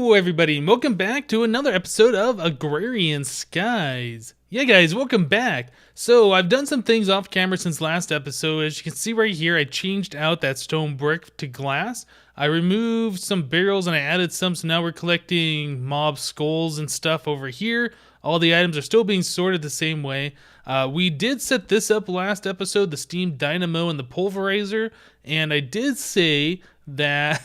Hello everybody and welcome back to another episode of Agrarian Skies. Yeah guys, welcome back. So I've done some things off camera since last episode. As you can see right here, I changed out that stone brick to glass. I removed some barrels and I added some, so now we're collecting mob skulls and stuff over here. All the items are still being sorted the same way. We did set this up last episode, the steam dynamo and the pulverizer, and I did say that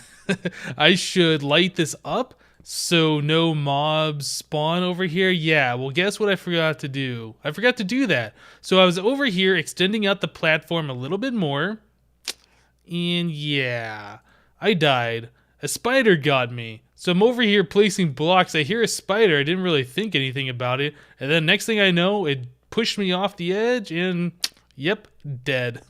I should light this up so no mobs spawn over here. Yeah, well guess what I forgot to do? I forgot to do that. So I was over here extending out the platform a little bit more, and yeah, I died. A spider got me. So I'm over here placing blocks. I hear a spider. I didn't really think anything about it. And then next thing I know, it pushed me off the edge and yep, dead.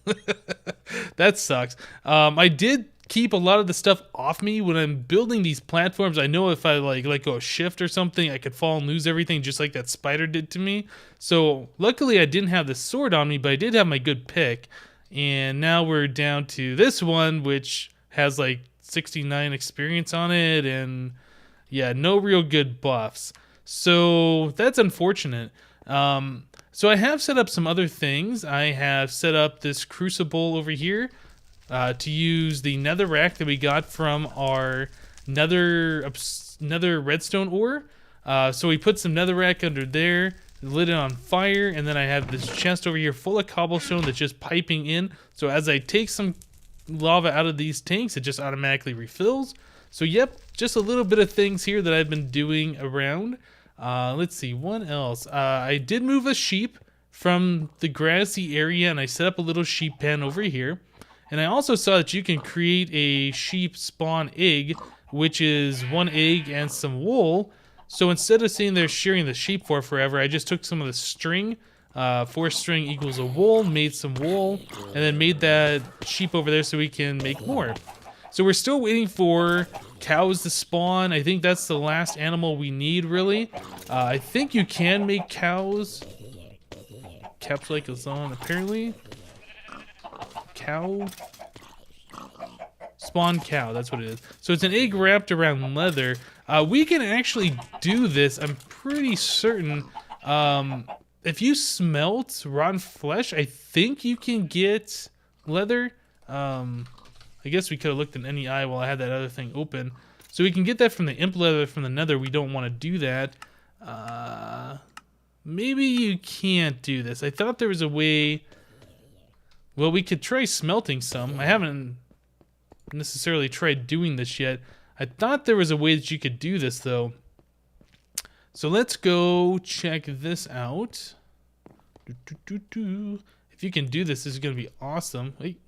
That sucks. I did keep a lot of the stuff off me when I'm building these platforms. I know if I let go of shift or something, I could fall and lose everything just like that spider did to me. So luckily I didn't have the sword on me, but I did have my good pick. And now we're down to this one, which has like 69 experience on it, and yeah, no real good buffs. So that's unfortunate. So I have set up some other things. I have set up this crucible over here to use the netherrack that we got from our nether redstone ore. So we put some netherrack under there, lit it on fire, and then I have this chest over here full of cobblestone that's just piping in. So as I take some lava out of these tanks, it just automatically refills. So yep, just a little bit of things here that I've been doing around. Let's see, what else? I did move a sheep from the grassy area, and I set up a little sheep pen over here. And I also saw that you can create a sheep spawn egg, which is one egg and some wool. So instead of sitting there shearing the sheep for forever, I just took some of the string. 4 string equals a wool, made some wool, and then made that sheep over there so we can make more. So we're still waiting for cows to spawn. I think that's the last animal we need, really. I think you can make cows. Caps like is on, apparently. Cow. Spawn cow, that's what it is. So it's an egg wrapped around leather. We can actually do this, I'm pretty certain. If you smelt rotten flesh, I think you can get leather. I guess we could have looked in any eye while I had that other thing open. So we can get that from the imp leather from the nether. We don't want to do that. Maybe you can't do this. I thought there was a way. Well, we could try smelting some. I haven't necessarily tried doing this yet. I thought there was a way that you could do this, though. So let's go check this out. If you can do this, this is going to be awesome. Wait,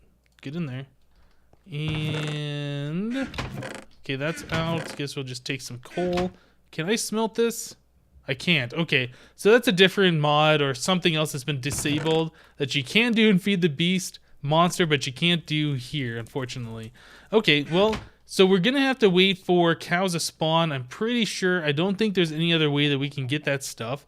get in there. And okay, that's out. Guess we'll just take some coal. Can I smelt this? I can't. Okay, so that's a different mod or something else that's been disabled that you can do in Feed the Beast monster, but you can't do here, unfortunately. Okay, well, so we're gonna have to wait for cows to spawn. I'm pretty sure. I don't think there's any other way that we can get that stuff.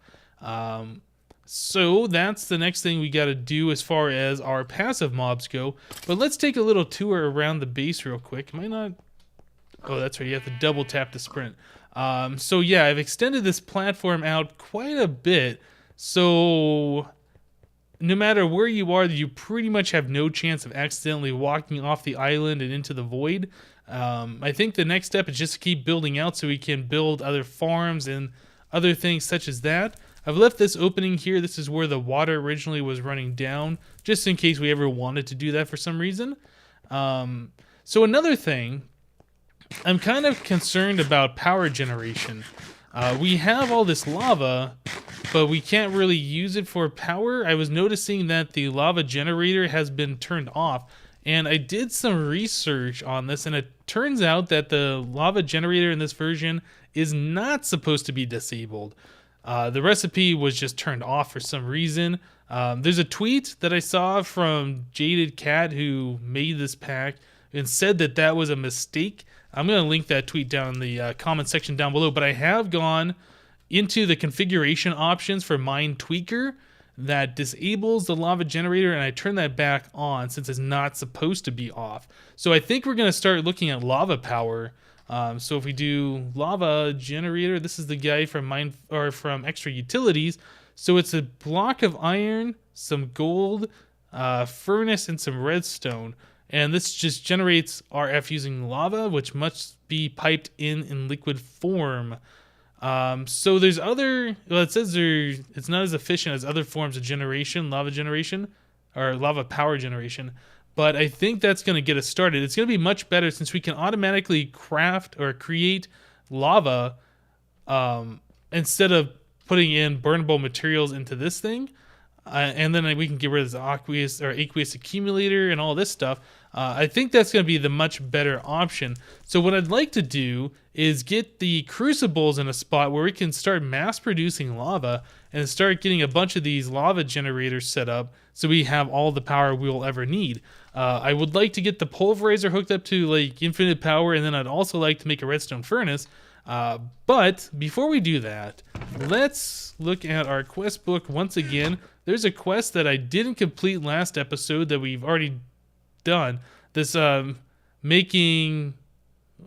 So that's the next thing we got to do as far as our passive mobs go. But let's take a little tour around the base real quick. Am I not? Oh, that's right. You have to double tap to sprint. So yeah, I've extended this platform out quite a bit. So no matter where you are, you pretty much have no chance of accidentally walking off the island and into the void. I think the next step is just to keep building out so we can build other farms and other things such as that. I've left this opening here. This is where the water originally was running down, just in case we ever wanted to do that for some reason. So another thing, I'm kind of concerned about power generation. We have all this lava, but we can't really use it for power. I was noticing that the lava generator has been turned off, and I did some research on this, and it turns out that the lava generator in this version is not supposed to be disabled. The recipe was just turned off for some reason. There's a tweet that I saw from Jaded Cat who made this pack and said that that was a mistake. I'm going to link that tweet down in the comment section down below, but I have gone into the configuration options for Mine Tweaker that disables the lava generator, and I turn that back on since it's not supposed to be off. So I think we're going to start looking at lava power So if we do lava generator, this is the guy from from Extra Utilities. So it's a block of iron, some gold, furnace, and some redstone. And this just generates RF using lava, which must be piped in liquid form. So there's other, well, it says it's not as efficient as other forms of generation, lava generation, or lava power generation. But I think that's going to get us started. It's going to be much better since we can automatically craft or create lava instead of putting in burnable materials into this thing. And then we can get rid of the aqueous accumulator and all this stuff. I think that's going to be the much better option. So what I'd like to do is get the crucibles in a spot where we can start mass producing lava and start getting a bunch of these lava generators set up so we have all the power we will ever need. I would like to get the pulverizer hooked up to like infinite power, and then I'd also like to make a redstone furnace. But before we do that, let's look at our quest book once again. There's a quest that I didn't complete last episode that we've already done. This making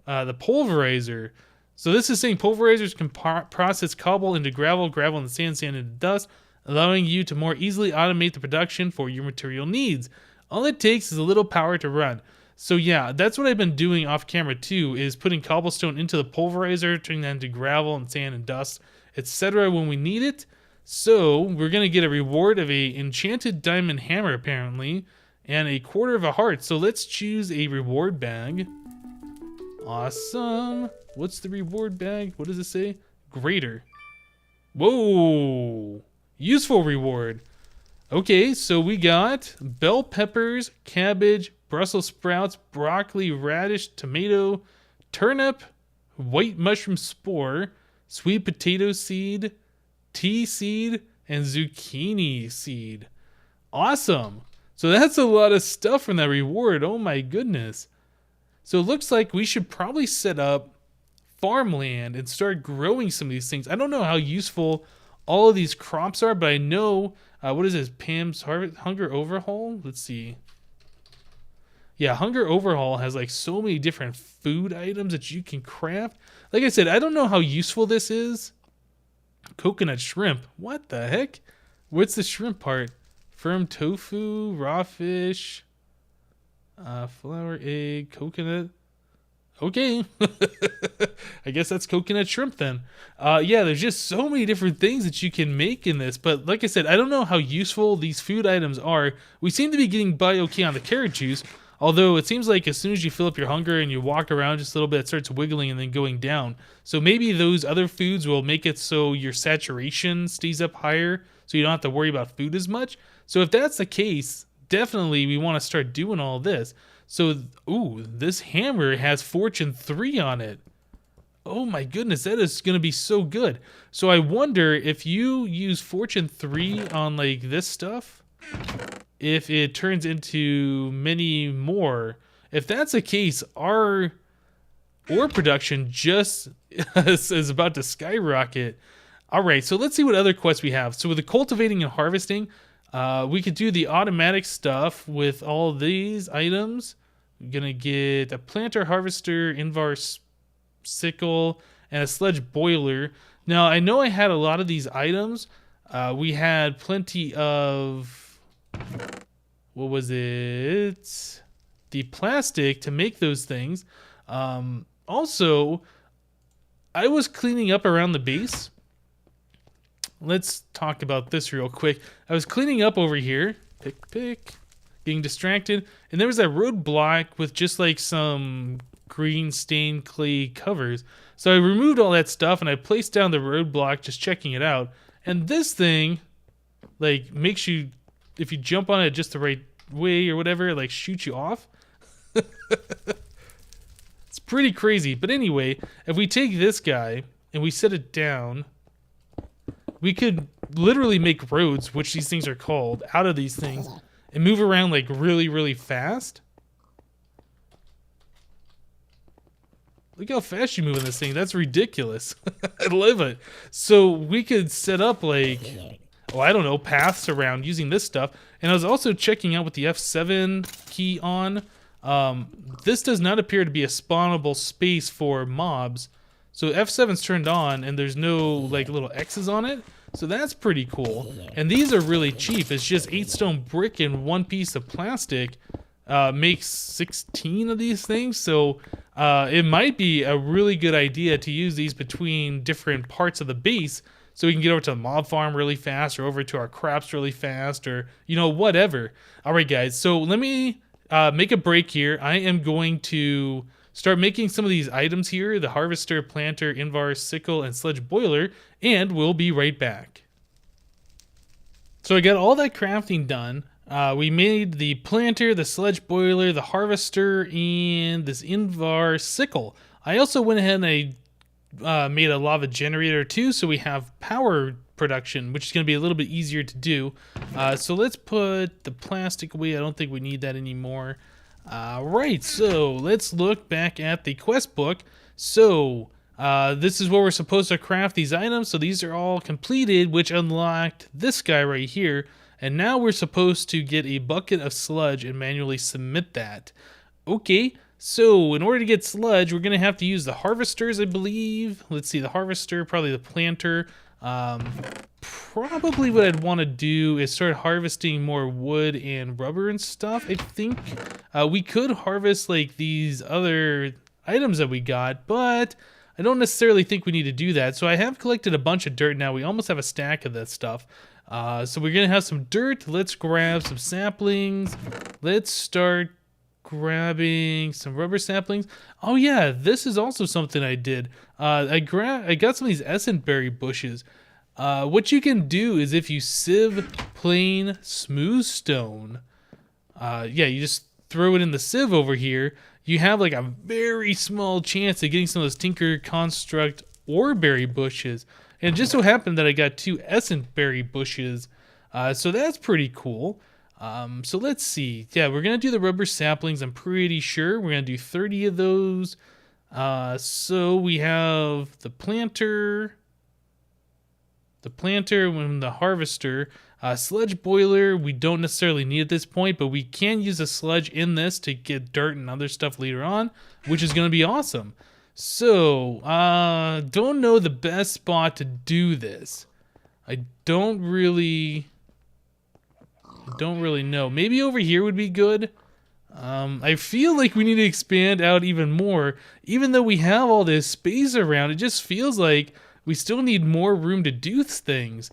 the pulverizer. So this is saying pulverizers can process cobble into gravel, gravel into sand, sand into dust, allowing you to more easily automate the production for your material needs. All it takes is a little power to run. So yeah, that's what I've been doing off camera too, is putting cobblestone into the pulverizer, turning that into gravel and sand and dust, etc. when we need it. So we're going to get a reward of a enchanted diamond hammer apparently, and a quarter of a heart. So let's choose a reward bag. Awesome. What's the reward bag? What does it say? Greater. Whoa. Useful reward. Okay, so we got bell peppers, cabbage, Brussels sprouts, broccoli, radish, tomato, turnip, white mushroom spore, sweet potato seed, tea seed, and zucchini seed. Awesome. So that's a lot of stuff from that reward. Oh my goodness. So it looks like we should probably set up farmland and start growing some of these things. I don't know how useful all of these crops are, but I know, what is this? Pam's Hunger Overhaul? Let's see. Yeah, Hunger Overhaul has like so many different food items that you can craft. Like I said, I don't know how useful this is. Coconut shrimp. What the heck? What's the shrimp part? Firm tofu, raw fish, flour, egg, coconut. Okay. I guess that's coconut shrimp then. Yeah, there's just so many different things that you can make in this. But like I said, I don't know how useful these food items are. We seem to be getting by okay on the carrot juice. Although it seems like as soon as you fill up your hunger and you walk around just a little bit, it starts wiggling and then going down. So maybe those other foods will make it so your saturation stays up higher so you don't have to worry about food as much. So if that's the case, definitely we want to start doing all this. So, ooh, this hammer has Fortune 3 on it. Oh my goodness, that is going to be so good. So I wonder if you use Fortune 3 on like this stuff, if it turns into many more. If that's the case, our ore production just is about to skyrocket. All right, so let's see what other quests we have. So with the cultivating and harvesting, we could do the automatic stuff with all these items. We're going to get a planter, harvester, invar sickle, and a sludge boiler. Now, I know I had a lot of these items. We had plenty of... what was it? The plastic to make those things. Also, I was cleaning up around the base. Let's talk about this real quick. I was cleaning up over here. Pick. Getting distracted. And there was that roadblock with just like some green stained clay covers. So I removed all that stuff and I placed down the roadblock just checking it out. And this thing, like, makes you... if you jump on it just the right way or whatever, it like shoots you off. It's pretty crazy. But anyway, if we take this guy and we set it down, we could literally make roads, which these things are called, out of these things and move around like really, really fast. Look how fast you move in this thing. That's ridiculous. I love it. So we could set up like... oh, I don't know, paths around using this stuff. And I was also checking out with the F7 key on. This does not appear to be a spawnable space for mobs. So F7's turned on and there's no like little X's on it. So that's pretty cool. And these are really cheap. It's just 8 stone brick and 1 piece of plastic. Makes 16 of these things. So it might be a really good idea to use these between different parts of the base, so we can get over to the mob farm really fast, or over to our crops really fast, or, you know, whatever. All right, guys. So let me make a break here. I am going to start making some of these items here: the harvester, planter, invar, sickle, and sludge boiler, and we'll be right back. So I got all that crafting done. We made the planter, the sludge boiler, the harvester, and this invar sickle. I also went ahead and I made a lava generator too, so we have power production, which is going to be a little bit easier to do. So let's put the plastic away. I don't think we need that anymore. Right, so let's look back at the quest book. So this is where we're supposed to craft these items. So these are all completed, which unlocked this guy right here. And now we're supposed to get a bucket of sludge and manually submit that. Okay, so in order to get sludge, we're going to have to use the harvesters, I believe. Let's see, the harvester, probably the planter. Probably what I'd want to do is start harvesting more wood and rubber and stuff, I think. We could harvest like these other items that we got, but I don't necessarily think we need to do that. So I have collected a bunch of dirt now. We almost have a stack of that stuff. So we're going to have some dirt. Let's grab some saplings. Let's start grabbing some rubber saplings. Oh yeah, this is also something I did. I got some of these essence berry bushes. What you can do is if you sieve plain smooth stone, yeah, you just throw it in the sieve over here, you have like a very small chance of getting some of those Tinker Construct ore berry bushes. And it just so happened that I got 2 essence berry bushes, so that's pretty cool. So let's see. Yeah, we're going to do the rubber saplings, I'm pretty sure. We're going to do 30 of those. So we have the planter, and the harvester. Sludge boiler, we don't necessarily need at this point, but we can use a sludge in this to get dirt and other stuff later on, which is going to be awesome. So, don't know the best spot to do this. I don't really know. Maybe over here would be good. I feel like we need to expand out even more. Even though we have all this space around, it just feels like we still need more room to do things.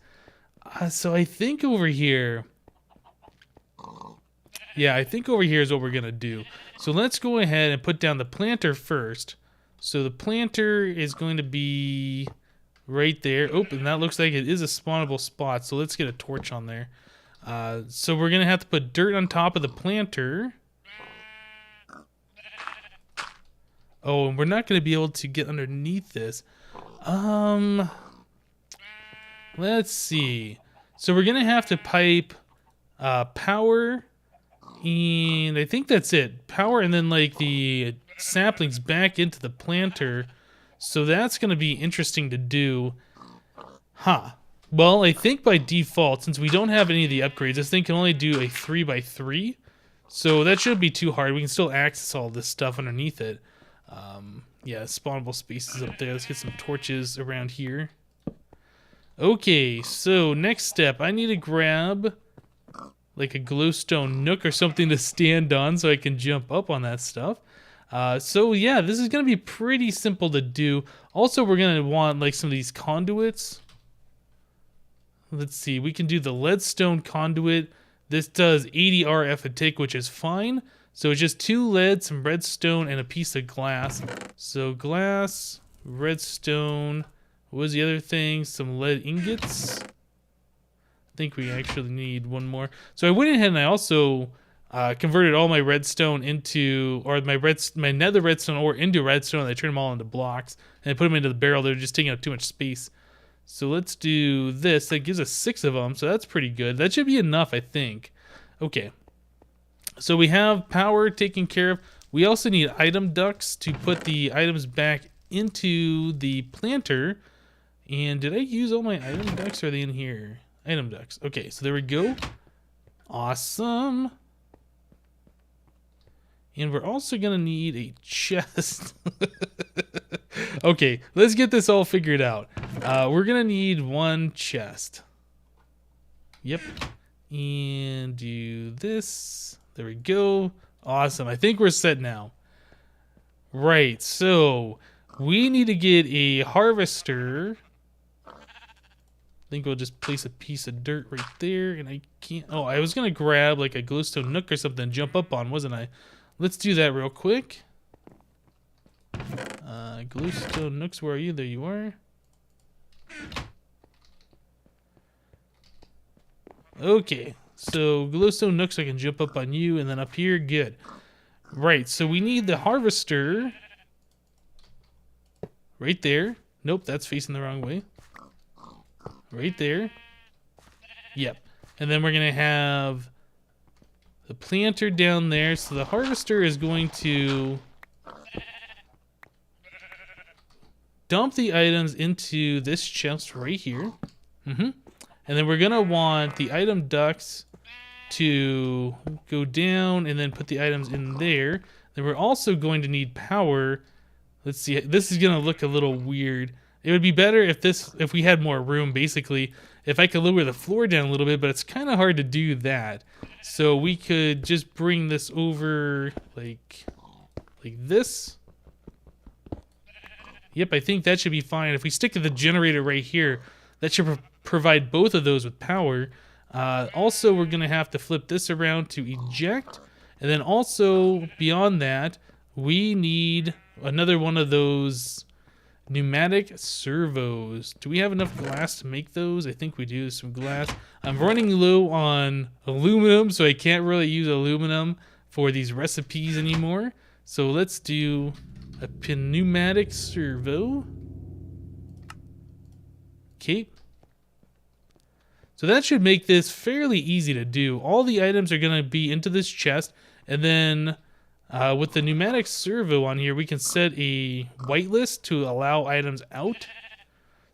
So I think over here... Yeah, I think over here is what we're going to do. So let's go ahead and put down the planter first. So the planter is going to be right there. Oh, and that looks like it is a spawnable spot. So let's get a torch on there. So we're going to have to put dirt on top of the planter. Oh, and we're not going to be able to get underneath this. Let's see. So we're going to have to pipe power, and I think that's it. Power, and then like the saplings back into the planter. So that's going to be interesting to do. Huh. Well, I think by default, since we don't have any of the upgrades, this thing can only do a 3x3. So that shouldn't be too hard. We can still access all this stuff underneath it. Yeah, spawnable spaces up there. Let's get some torches around here. Okay, so next step. I need to grab like a glowstone nook or something to stand on so I can jump up on that stuff. So yeah, this is going to be pretty simple to do. Also, we're going to want like some of these conduits. Let's see, we can do the leadstone conduit. This does 80 RF a tick, which is fine. So it's just 2 lead, some redstone, and a piece of glass. So glass, redstone, what was the other thing? Some lead ingots. I think we actually need one more. So I went ahead and I also converted all my redstone into, or my nether redstone ore into redstone, and I turned them all into blocks, and I put them into the barrel. They're just taking up too much space. So let's do this. That gives us 6 of them, so that's pretty good. That should be enough, I think. Okay. So we have power taken care of. We also need item ducts to put the items back into the planter. And did I use all my item ducts, or are they in here? Item ducts. Okay, so there we go. Awesome. And we're also going to need a chest. Okay, let's get this all figured out. We're going to need one chest. Yep. And do this. There we go. Awesome. I think we're set now. Right, so we need to get a harvester. I think we'll just place a piece of dirt right there. And I can't... Oh, I was going to grab like a glowstone nook or something and jump up on, wasn't I? Let's do that real quick. Glowstone nooks, where are you? There you are. Okay, so glowstone nooks, I can jump up on you, and then up here, good. Right, so we need the harvester right there. Nope, that's facing the wrong way. Right there. Yep. And then we're going to have the planter down there. So the harvester is going to dump the items into this chest right here. And then we're going to want the item ducts to go down and then put the items in there. Then we're also going to need power. Let's see. This is going to look a little weird. It would be better if we had more room, basically. If I could lower the floor down a little bit, but it's kind of hard to do that. So we could just bring this over like this. Yep, I think that should be fine. If we stick to the generator right here, that should provide both of those with power. Also, we're going to have to flip this around to eject. And then also, beyond that, we need another one of those pneumatic servos. Do we have enough glass to make those? I think we do. Some glass. I'm running low on aluminum, so I can't really use aluminum for these recipes anymore. So let's do a pneumatic servo. Okay. So that should make this fairly easy to do. All the items are going to be into this chest, and then with the pneumatic servo on here, we can set a whitelist to allow items out.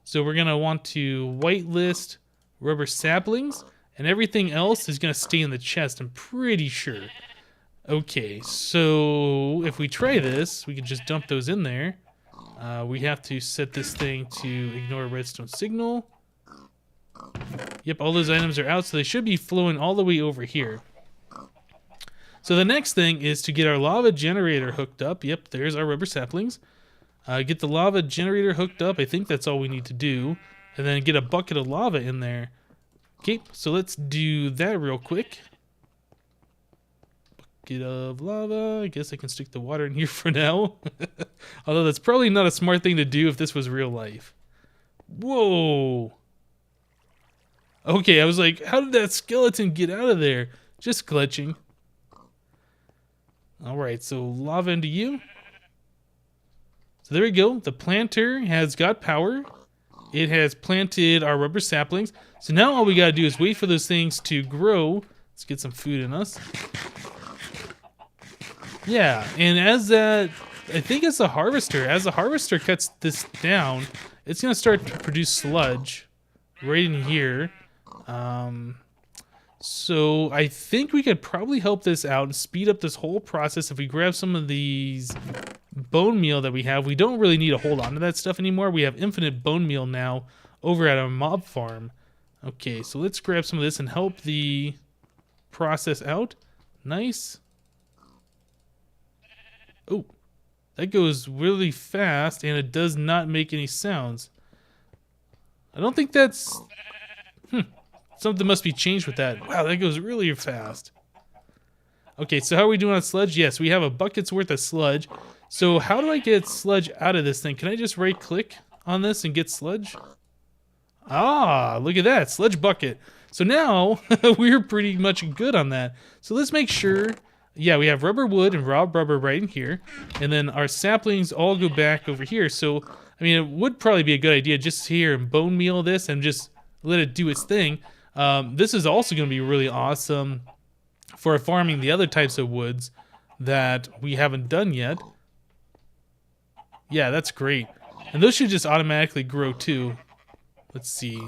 So we're going to want to whitelist rubber saplings, and everything else is going to stay in the chest, I'm pretty sure. Okay, so if we try this, we can just dump those in there. We have to set this thing to ignore redstone signal. Yep, all those items are out, so they should be flowing all the way over here. So the next thing is to get our lava generator hooked up. Yep, there's our rubber saplings. Get the lava generator hooked up. I think that's all we need to do. And then get a bucket of lava in there. Okay, so let's do that real quick. Bucket of lava. I guess I can stick the water in here for now. Although that's probably not a smart thing to do if this was real life. Whoa. Okay, I was like, how did that skeleton get out of there? Just glitching. Alright, so lava into you. So there we go. The planter has got power. It has planted our rubber saplings. So now all we gotta do is wait for those things to grow. Let's get some food in us. Yeah, and as that, I think it's the harvester. As the harvester cuts this down, it's gonna start to produce sludge right in here. So I think we could probably help this out and speed up this whole process if we grab some of these bone meal that we have. We don't really need to hold on to that stuff anymore. We have infinite bone meal now over at our mob farm. Okay, so let's grab some of this and help the process out. Nice. Oh, that goes really fast and it does not make any sounds. I don't think that's... Something must be changed with that. Wow, that goes really fast. Okay, so how are we doing on sludge? Yes, we have a bucket's worth of sludge. So how do I get sludge out of this thing? Can I just right-click on this and get sludge? Ah, look at that, sludge bucket. So now we're pretty much good on that. So let's make sure, yeah, we have rubber wood and raw rubber right in here. And then our saplings all go back over here. So, I mean, it would probably be a good idea just here and bone meal this and just let it do its thing. This is also going to be really awesome for farming the other types of woods that we haven't done yet. Yeah, that's great. And those should just automatically grow too. Let's see.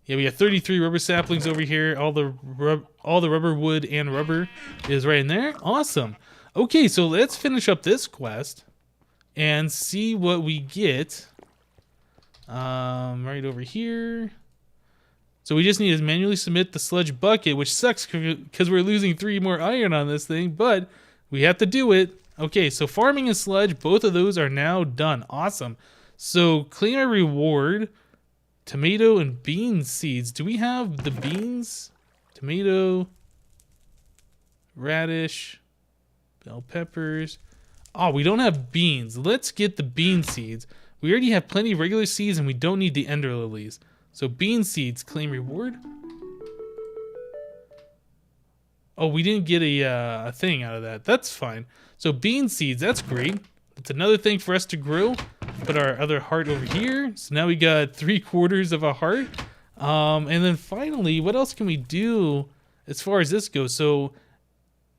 Yeah, we have 33 rubber saplings over here. All the rubber wood and rubber is right in there. Awesome. Okay, so let's finish up this quest and see what we get. Right over here. So we just need to manually submit the sludge bucket, which sucks because we're losing 3 more iron on this thing, but we have to do it. Okay, so farming and sludge, both of those are now done. Awesome. So claim a reward, tomato and bean seeds. Do we have the beans? Tomato, radish, bell peppers. Oh, we don't have beans. Let's get the bean seeds. We already have plenty of regular seeds and we don't need the ender lilies. So bean seeds, claim reward. Oh, we didn't get a thing out of that. That's fine. So bean seeds, that's great. That's another thing for us to grow. Put our other heart over here. So now we got 3/4 of a heart. And then finally, what else can we do as far as this goes? So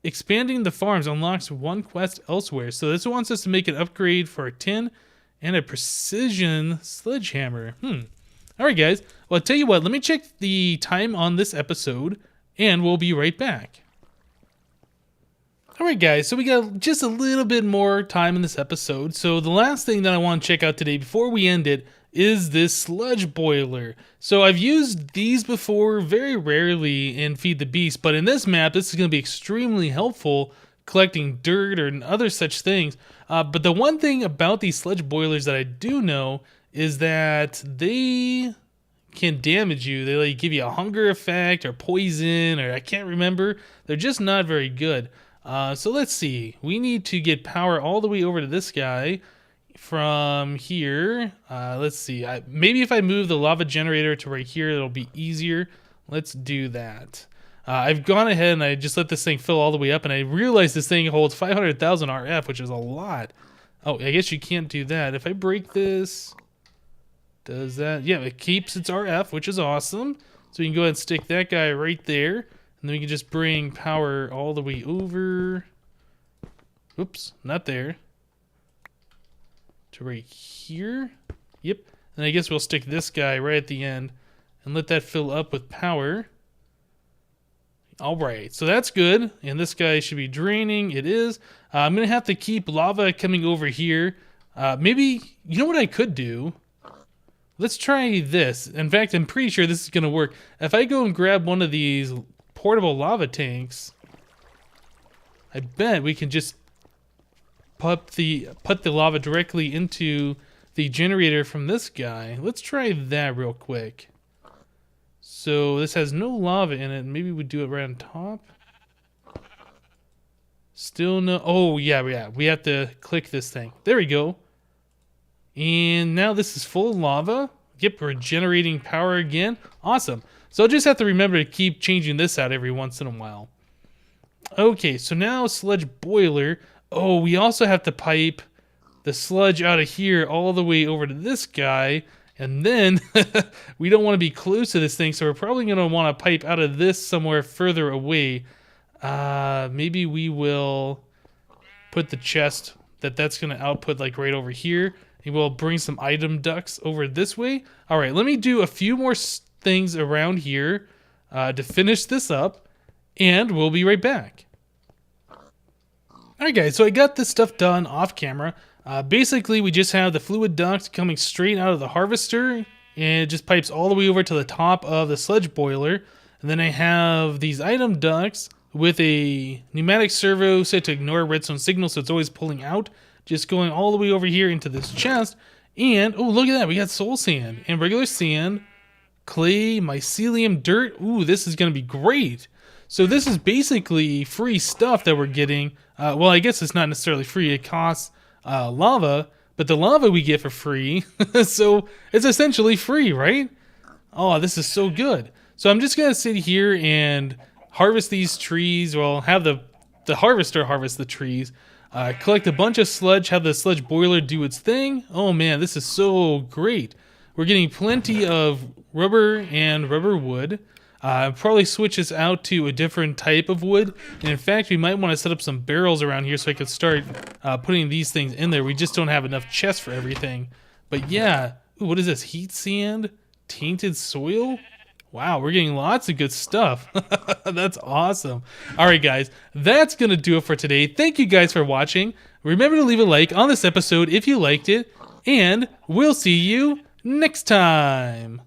expanding the farms unlocks 1 quest elsewhere. So this wants us to make an upgrade for a tin and a precision sledgehammer. Alright guys, well I'll tell you what, let me check the time on this episode and we'll be right back. Alright guys, so we got just a little bit more time in this episode. So the last thing that I want to check out today before we end it is this sludge boiler. So I've used these before very rarely in Feed the Beast, but in this map this is going to be extremely helpful collecting dirt or other such things. But the one thing about these sludge boilers that I do know is that they can damage you. They like give you a hunger effect or poison, or I can't remember. They're just not very good. So let's see. We need to get power all the way over to this guy from here. Let's see. Maybe if I move the lava generator to right here, it'll be easier. Let's do that. I've gone ahead and I just let this thing fill all the way up, and I realized this thing holds 500,000 RF, which is a lot. Oh, I guess you can't do that. If I break this, does that? Yeah, it keeps its RF, which is awesome. So you can go ahead and stick that guy right there, and then we can just bring power all the way over. Oops, not there. To right here. Yep. And I guess we'll stick this guy right at the end and let that fill up with power. Alright, so that's good. And this guy should be draining. It is. I'm going to have to keep lava coming over here. Maybe, you know what I could do? Let's try this. In fact, I'm pretty sure this is going to work. If I go and grab one of these portable lava tanks, I bet we can just put the lava directly into the generator from this guy. Let's try that real quick. So this has no lava in it. Maybe we do it right on top. Still no. Oh yeah. We have to click this thing. There we go. And now this is full of lava. Yep, we're generating power again. Awesome. So I'll just have to remember to keep changing this out every once in a while. Okay, so now sludge boiler. Oh, we also have to pipe the sludge out of here all the way over to this guy. And then we don't want to be close to this thing, so we're probably going to want to pipe out of this somewhere further away. Maybe we will put the chest that's going to output like right over here. And we'll bring some item ducts over this way. All right, let me do a few more things around here to finish this up, and we'll be right back. All right, guys, so I got this stuff done off camera. Basically, we just have the fluid duct coming straight out of the harvester, and it just pipes all the way over to the top of the sludge boiler. And then I have these item ducts with a pneumatic servo set to ignore redstone signal, so it's always pulling out, just going all the way over here into this chest. And, oh, look at that, we got soul sand and regular sand, clay, mycelium, dirt. Ooh, this is going to be great. So this is basically free stuff that we're getting. Well, I guess it's not necessarily free. It costs lava, but the lava we get for free. So it's essentially free, right? Oh, this is so good. So I'm just going to sit here and harvest these trees. Well, have the harvester harvest the trees. Collect a bunch of sludge, have the sludge boiler do its thing. Oh man, this is so great. We're getting plenty of rubber and rubber wood. Probably switch this out to a different type of wood. And in fact, we might want to set up some barrels around here so I could start putting these things in there. We just don't have enough chests for everything. But yeah, ooh, what is this? Heat sand? Tainted soil? Wow, we're getting lots of good stuff. That's awesome. All right, guys, that's going to do it for today. Thank you guys for watching. Remember to leave a like on this episode if you liked it, and we'll see you next time.